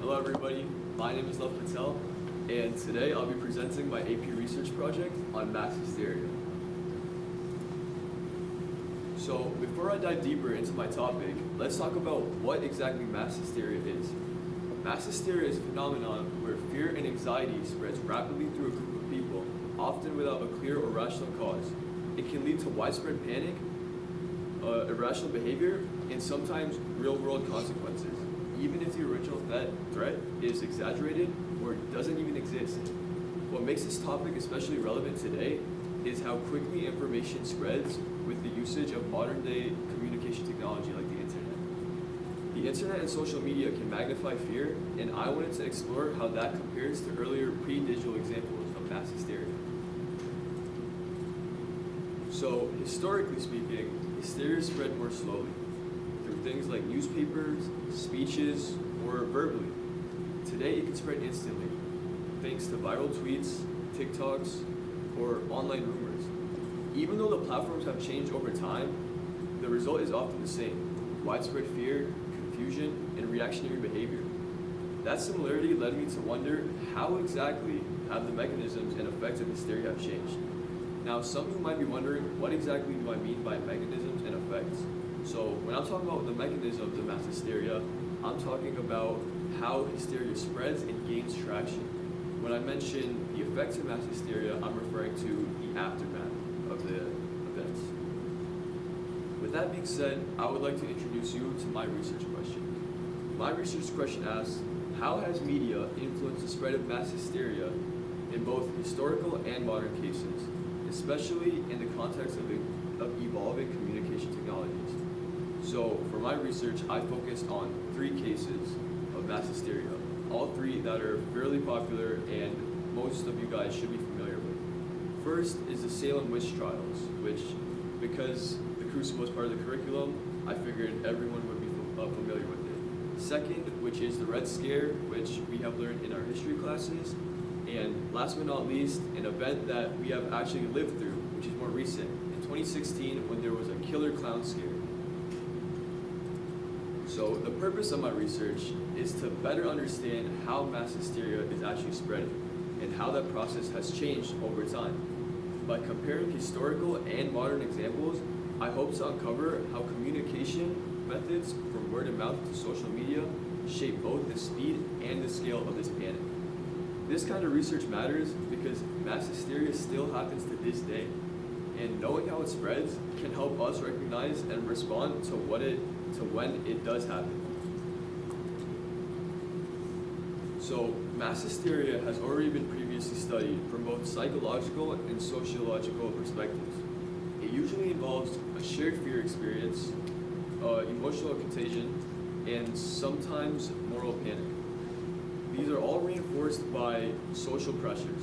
Hello everybody, my name is Love Patel, and today I'll be presenting my AP research project on mass hysteria. So before I dive deeper into my topic, let's talk about what exactly mass hysteria is. Mass hysteria is a phenomenon where fear and anxiety spreads rapidly through a group of people, often without a clear or rational cause. It can lead to widespread panic, irrational behavior, and sometimes real-world consequences, even if the original threat is exaggerated or doesn't even exist. What makes this topic especially relevant today is how quickly information spreads with the usage of modern-day communication technology like the internet. The internet and social media can magnify fear, and I wanted to explore how that compares to earlier pre-digital examples of mass hysteria. So, historically speaking, hysteria spread more slowly, through things like newspapers, speeches, or verbally. Today it can spread instantly, thanks to viral tweets, TikToks, or online rumors. Even though the platforms have changed over time, the result is often the same: widespread fear, confusion, and reactionary behavior. That similarity led me to wonder how exactly have the mechanisms and effects of hysteria have changed. Now, some of you might be wondering, what exactly do I mean by mechanisms and effects? So when I'm talking about the mechanisms of mass hysteria, I'm talking about how hysteria spreads and gains traction. When I mention the effects of mass hysteria, I'm referring to the aftermath of the events. With that being said, I would like to introduce you to my research question. My research question asks, how has media influenced the spread of mass hysteria in both historical and modern cases, especially in the context of evolving communication technologies? So for my research, I focused on 3 cases of mass hysteria, all 3 that are fairly popular and most of you guys should be familiar with. First is the Salem witch trials, which, because the Crucible was part of the curriculum, I figured everyone would be familiar with it. Second, which is the Red Scare, which we have learned in our history classes. And last but not least, an event that we have actually lived through, which is more recent, in 2016 when there was a killer clown scare. So the purpose of my research is to better understand how mass hysteria is actually spreading and how that process has changed over time. By comparing historical and modern examples, I hope to uncover how communication methods from word of mouth to social media shape both the speed and the scale of this panic. This kind of research matters because mass hysteria still happens to this day, and knowing how it spreads can help us recognize and respond to when it does happen. So, mass hysteria has already been previously studied from both psychological and sociological perspectives. It usually involves a shared fear experience, emotional contagion, and sometimes moral panic. These are all reinforced by social pressures.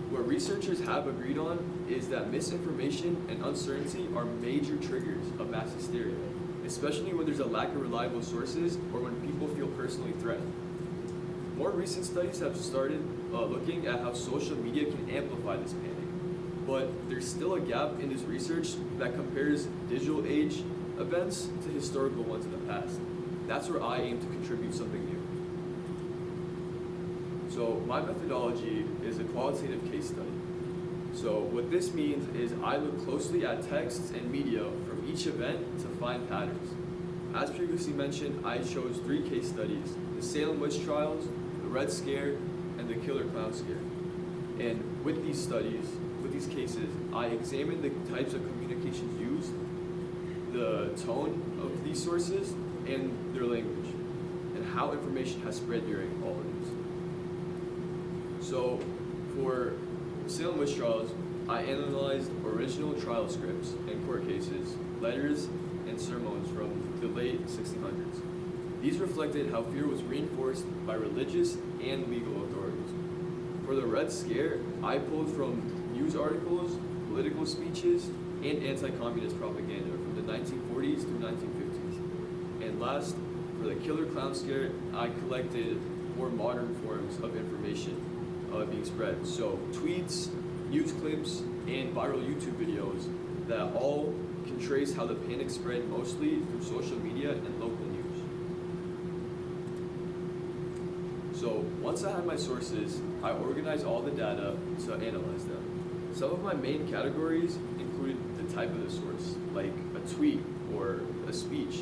What researchers have agreed on is that misinformation and uncertainty are major triggers of mass hysteria, especially when there's a lack of reliable sources or when people feel personally threatened. More recent studies have started looking at how social media can amplify this panic, but there's still a gap in this research that compares digital age events to historical ones in the past. That's where I aim to contribute something new. So my methodology is a qualitative case study. So what this means is I look closely at texts and media from each event to find patterns. As previously mentioned, I chose 3 case studies: the Salem witch trials, the Red Scare, and the killer clown scare. And with these cases, I examined the types of communications used, the tone of these sources, and their language, and how information has spread during all of these. So for Salem witch trials, I analyzed original trial scripts and court cases, letters, and sermons from the late 1600s. These reflected how fear was reinforced by religious and legal authorities. For the Red Scare, I pulled from news articles, political speeches, and anti-communist propaganda from the 1940s through 1950s. And last, for the killer clown scare, I collected more modern forms of information being spread. So tweets, news clips, and viral YouTube videos that all can trace how the panic spread mostly through social media and local news. So once I had my sources, I organized all the data to analyze them. Some of my main categories included the type of the source, like a tweet or a speech,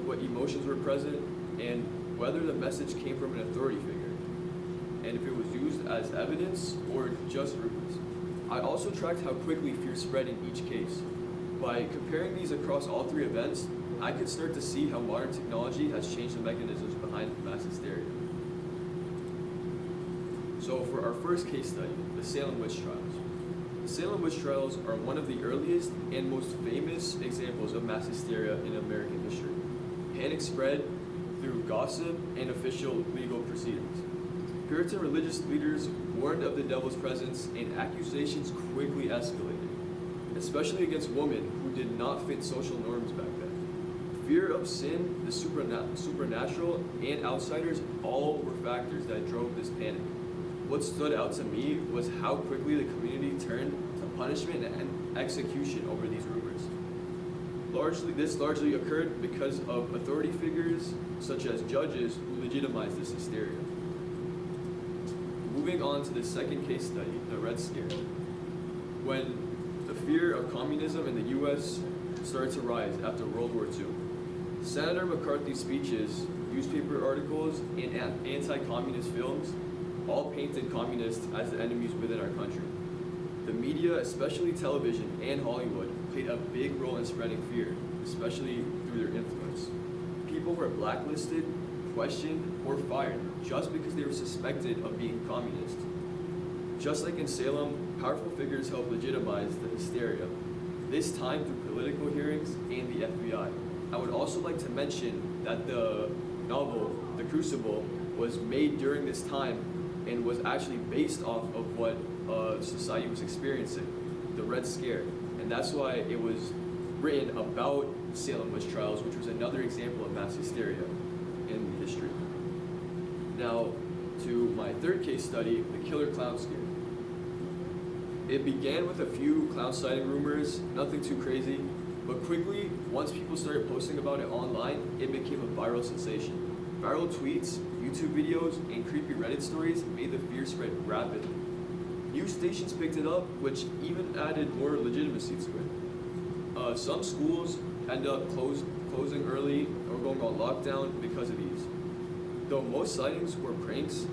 what emotions were present, and whether the message came from an authority figure, and if it was used as evidence or just rumors. I also tracked how quickly fear spread in each case. By comparing these across all three events, I could start to see how modern technology has changed the mechanisms behind mass hysteria. So for our first case study, the Salem witch trials. The Salem witch trials are one of the earliest and most famous examples of mass hysteria in American history. Panic spread through gossip and official legal proceedings. Puritan religious leaders warned of the devil's presence, and accusations quickly escalated, especially against women who did not fit social norms back then. Fear of sin, the supernatural, and outsiders all were factors that drove this panic. What stood out to me was how quickly the community turned to punishment and execution over these rumors. This largely occurred because of authority figures such as judges who legitimized this hysteria. Moving on to the second case study, the Red Scare. When the fear of communism in the U.S. started to rise after World War II, Senator McCarthy's speeches, newspaper articles, and anti-communist films all painted communists as the enemies within our country. The media, especially television and Hollywood, played a big role in spreading fear, especially through their influence. People were blacklisted, questioned, or fired just because they were suspected of being communist. Just like in Salem, powerful figures helped legitimize the hysteria, this time through political hearings and the FBI. I would also like to mention that the novel, The Crucible, was made during this time and was actually based off of what society was experiencing, the Red Scare. And that's why it was written about Salem witch trials, which was another example of mass hysteria in history. Now, to my third case study, the Killer Clown Scare. It began with a few clown sighting rumors, nothing too crazy, but quickly, once people started posting about it online, it became a viral sensation. Viral tweets, YouTube videos, and creepy Reddit stories made the fear spread rapidly. News stations picked it up, which even added more legitimacy to it. Some schools end up closing early or going on lockdown because of these. Though most sightings were pranks,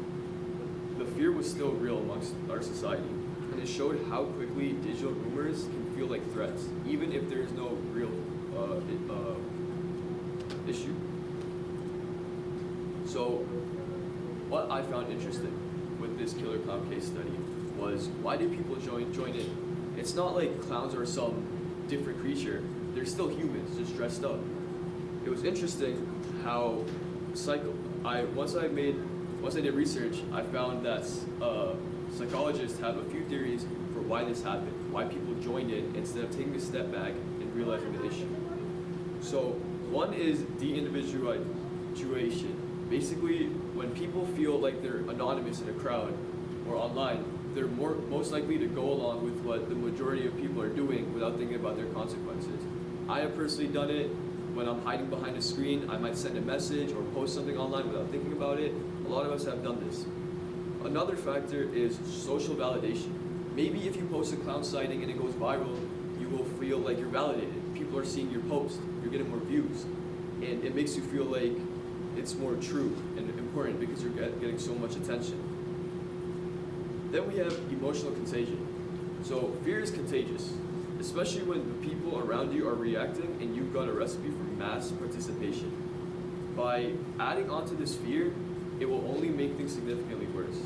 the fear was still real amongst our society, and it showed how quickly digital rumors can feel like threats, even if there is no real issue. So, what I found interesting with this killer clown case study was, why did people join in? It's not like clowns are some different creature. They're still humans, just dressed up. It was interesting how once I did research, I found that psychologists have a few theories for why this happened, why people joined in instead of taking a step back and realizing the issue. So one is de-individuation. Basically, when people feel like they're anonymous in a crowd or online, they're most likely to go along with what the majority of people are doing without thinking about their consequences. I have personally done it. When I'm hiding behind a screen, I might send a message or post something online without thinking about it. A lot of us have done this. Another factor is social validation. Maybe if you post a clown sighting and it goes viral, you will feel like you're validated. People are seeing your post, you're getting more views, and it makes you feel like it's more true and important because you're getting so much attention. Then we have emotional contagion. So fear is contagious, especially when the people around you are reacting and you've got a recipe for mass participation. By adding onto this fear, it will only make things significantly worse.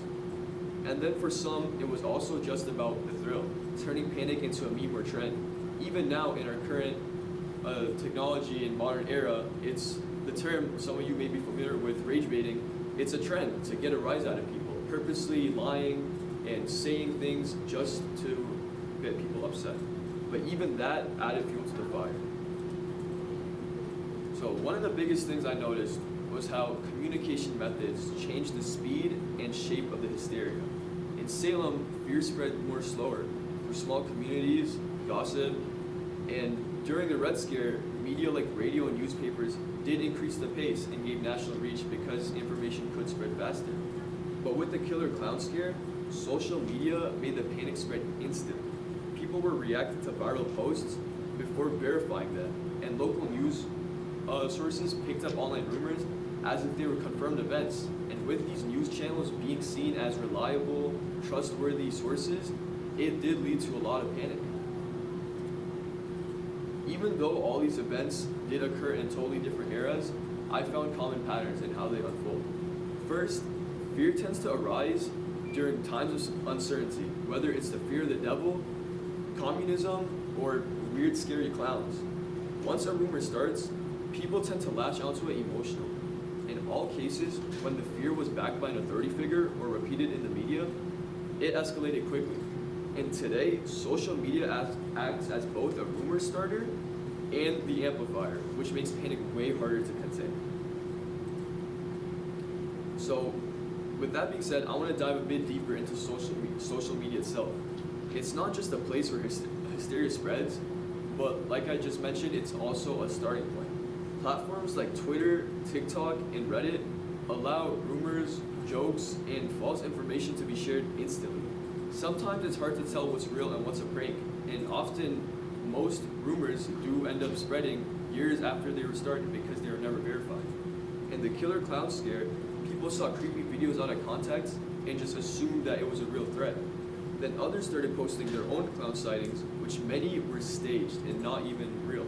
And then for some, it was also just about the thrill, turning panic into a meme or trend. Even now in our current technology and modern era, it's the term some of you may be familiar with, rage baiting. It's a trend to get a rise out of people, purposely lying and saying things just to get people upset. But even that added fuel to the fire. So one of the biggest things I noticed was how communication methods changed the speed and shape of the hysteria. In Salem, fear spread more slower through small communities, gossip, and during the Red Scare, media like radio and newspapers did increase the pace and gave national reach because information could spread faster. But with the killer clown scare, social media made the panic spread instant. People were reacting to viral posts before verifying them, and local news sources picked up online rumors as if they were confirmed events. And with these news channels being seen as reliable, trustworthy sources, it did lead to a lot of panic. Even though all these events did occur in totally different eras, I found common patterns in how they unfold. First, fear tends to arise during times of uncertainty, whether it's the fear of the devil, communism, or weird scary clowns. Once a rumor starts, people tend to latch onto it emotionally. In all cases, when the fear was backed by an authority figure or repeated in the media, it escalated quickly. And today, social media acts as both a rumor starter and the amplifier, which makes panic way harder to contain. So, with that being said, I want to dive a bit deeper into social media itself. It's not just a place where hysteria spreads, but like I just mentioned, it's also a starting point. Platforms like Twitter, TikTok, and Reddit allow rumors, jokes, and false information to be shared instantly. Sometimes it's hard to tell what's real and what's a prank, and often most rumors do end up spreading years after they were started because they were never verified. In the killer clown scare, people saw creepy videos out of context and just assumed that it was a real threat. Then others started posting their own clown sightings, which many were staged and not even real.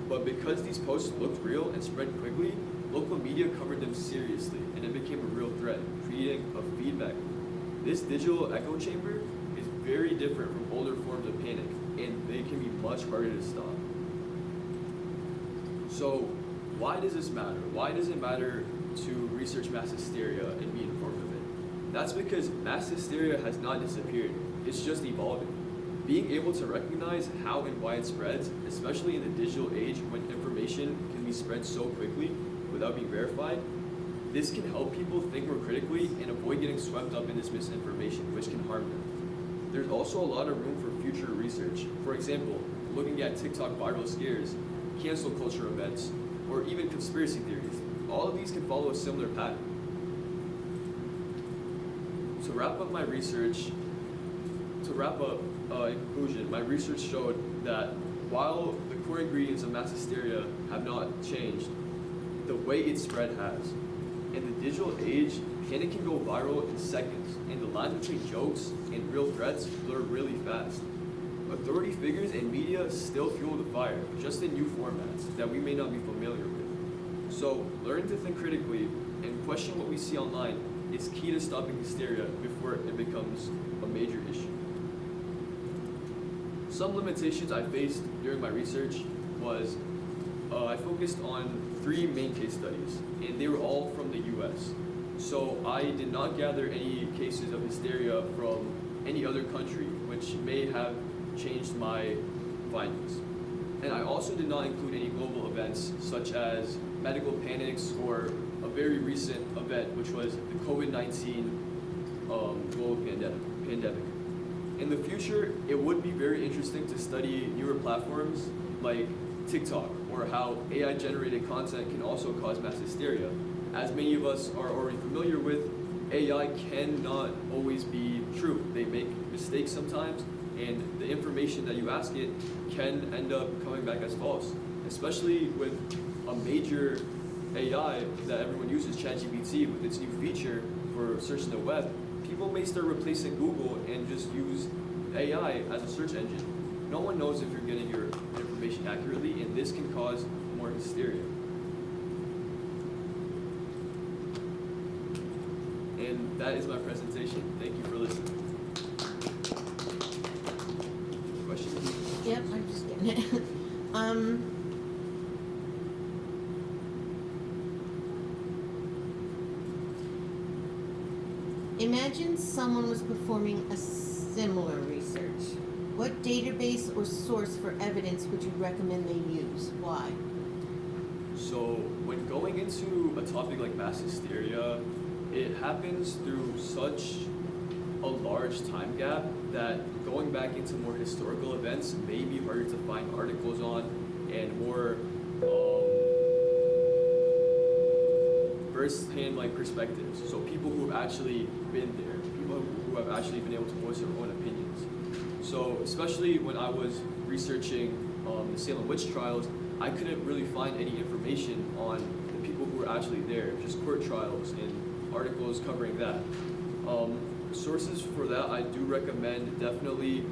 But because these posts looked real and spread quickly, local media covered them seriously, and it became a real threat, creating a feedback. This digital echo chamber is very different from older forms of panic, and they can be much harder to stop. So, why does this matter? Why does it matter to research mass hysteria and be informed of it? That's because mass hysteria has not disappeared, it's just evolving. Being able to recognize how and why it spreads, especially in the digital age when information can be spread so quickly without being verified, this can help people think more critically and avoid getting swept up in this misinformation, which can harm them. There's also a lot of room for future research. For example, looking at TikTok viral scares, cancel culture events, or even conspiracy theories. All of these can follow a similar pattern. To wrap up, in conclusion, my research showed that while the core ingredients of mass hysteria have not changed, the way it spread has. In the digital age, panic can go viral in seconds, and the lines between jokes and real threats blur really fast. Authority figures and media still fuel the fire, just in new formats that we may not be familiar with. So, learning to think critically and question what we see online is key to stopping hysteria before it becomes a major issue. Some limitations I faced during my research was I focused on 3 main case studies, and they were all from the US. So I did not gather any cases of hysteria from any other country, which may have changed my findings. And I also did not include any global events such as medical panics or a very recent event, which was the COVID-19 global pandemic. In the future, it would be very interesting to study newer platforms like TikTok, or how AI-generated content can also cause mass hysteria. As many of us are already familiar with, AI cannot always be true. They make mistakes sometimes, and the information that you ask it can end up coming back as false, especially with a major AI that everyone uses, ChatGPT, with its new feature for searching the web. People may start replacing Google and just use AI as a search engine. No one knows if you're getting your information accurately, and this can cause more hysteria. And that is my presentation. Thank you for listening. Questions? Yep, I'm just getting it. Imagine someone was performing a similar research. What database or source for evidence would you recommend they use? Why? So when going into a topic like mass hysteria, it happens through such a large time gap that going back into more historical events may be harder to find articles on and more first-hand like perspectives. So people who have actually been there, people who have actually been able to voice their own opinions. So especially when I was researching the Salem witch trials, I couldn't really find any information on the people who were actually there, just court trials and articles covering that. Sources for that, I do recommend definitely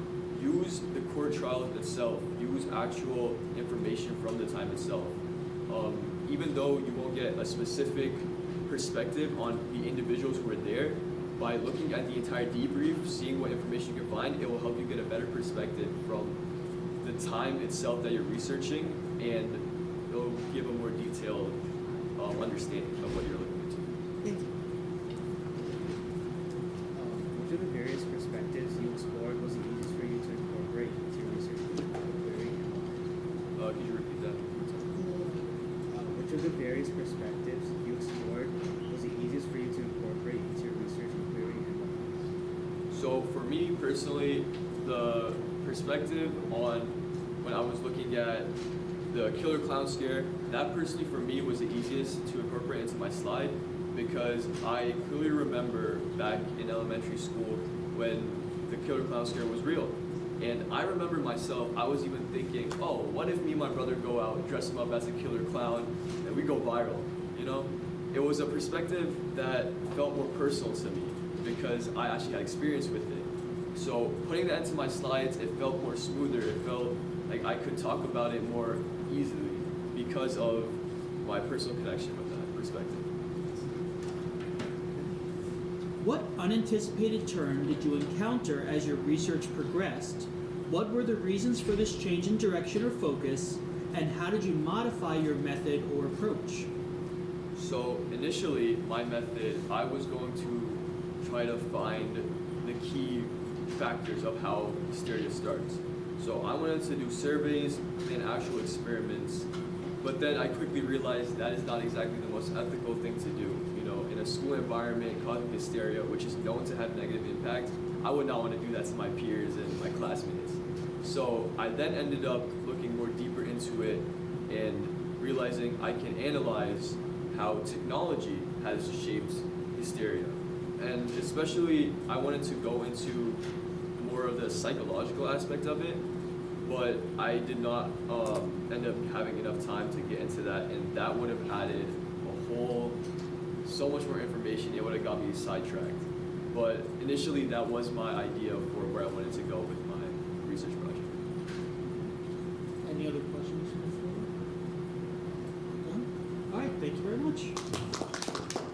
use the court trials itself, use actual information from the time itself. Even though you won't get a specific perspective on the individuals who were there, by looking at the entire debrief, seeing what information you can find, it will help you get a better perspective from the time itself that you're researching, and it'll give a more detailed understanding of what you're looking into. Thank you. Which of the various perspectives you explored was the easiest for you to incorporate into your research query? Could you repeat that? Which of the various perspectives you explored was the easiest for you to incorporate into your research query? So for me personally, the perspective on when I was looking at the killer clown scare, that personally for me was the easiest to incorporate into my slide, because I clearly remember back in elementary school when the killer clown scare was real. And I remember myself, I was even thinking, oh, what if me and my brother go out, dress him up as a killer clown, and we go viral, you know? It was a perspective that felt more personal to me because I actually had experience with it. So putting that into my slides, it felt more smoother. It felt like I could talk about it more easily because of my personal connection with that perspective. What unanticipated turn did you encounter as your research progressed? What were the reasons for this change in direction or focus? And how did you modify your method or approach? So initially, my method, I was going to try to find the key factors of how hysteria starts. So I wanted to do surveys and actual experiments, but then I quickly realized that is not exactly the most ethical thing to do. You know, in a school environment causing hysteria, which is known to have negative impact, I would not want to do that to my peers and my classmates. So I then ended up looking more deeper into it and realizing I can analyze how technology has shaped hysteria. And especially, I wanted to go into more of the psychological aspect of it, but I did not end up having enough time to get into that, and that would have added so much more information. It would have got me sidetracked. But initially, that was my idea for where I wanted to go with my research project. Any other questions from the floor? None? All right, thank you very much.